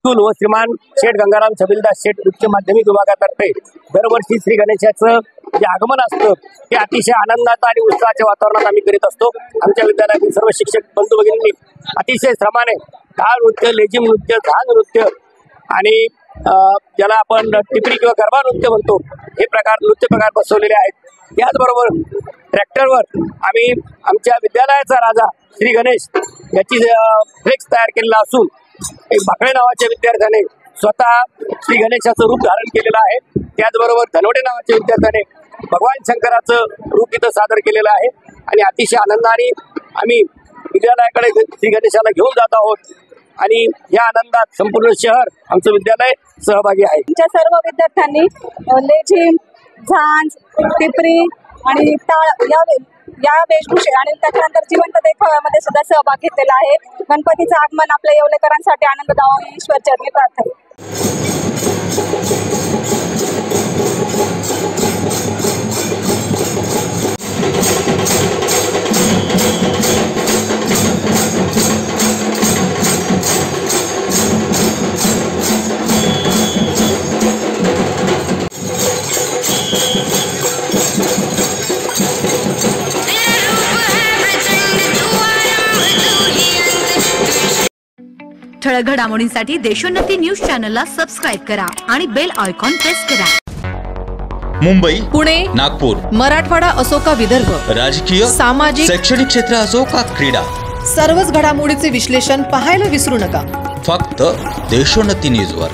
High school व श्रीमान शेठ गंगाराम छबिलदास शेठ उच्च माध्यमिक विभागातर्फे दरवर्षी श्री गणेशाचं जे आगमन असतं ते अतिशय आनंदात आणि उत्साहाच्या वातावरणात आम्ही करीत असतो। आमच्या विद्यालयातील सर्व शिक्षक बंधू भगिनींनी अतिशय श्रमाने टाळ नृत्य, लेझिम नृत्य, झांज नृत्य आणि ज्याला आपण टिपरी किंवा गरबा नृत्य म्हणतो हे नृत्य प्रकार बसवलेले आहेत। याचबरोबर ट्रॅक्टरवर आम्ही आमच्या विद्यालयाचा राजा श्री गणेश याची फ्लेक्स तयार केलेला असून एक भाकळे नावाच्या विद्यार्थ्याने स्वतः श्री गणेशाचं रूप धारण केलेलं आहे। त्याचबरोबर धनवडे नावाच्या विद्यार्थ्याने भगवान शंकराचं रूप इथं सादर केलेलं आहे आणि अतिशय आनंदाने आम्ही विद्यालयाकडे श्री गणेशाला घेऊन जात आहोत आणि या आनंदात संपूर्ण शहर आमचं विद्यालय सहभागी आहे। आमच्या सर्व विद्यार्थ्यांनी लेझिम, झांज, टिपरी आणि टाळ या वेशभूषे आणि त्याच्यानंतर जिवंत देखाव्यामध्ये सुद्धा सहभाग घेतलेला आहे। गणपतीचं आगमन आपल्या येवलेकरांसाठी आनंददायी आणि ईश्वर चरणी प्रार्थना। ठळक घडामोडींसाठी देशोन्नती न्यूज चॅनलला सबस्क्राइब करा आणि बेल आयकॉन प्रेस करा। मुंबई, पुणे, नागपूर, मराठवाडा असो का विदर्भ, राजकीय, सामाजिक, शैक्षणिक क्षेत्र असो का क्रीडा, सर्वच घडामोडीचे विश्लेषण पाहायला विसरू नका। फक्त देशोन्नती न्यूजवर।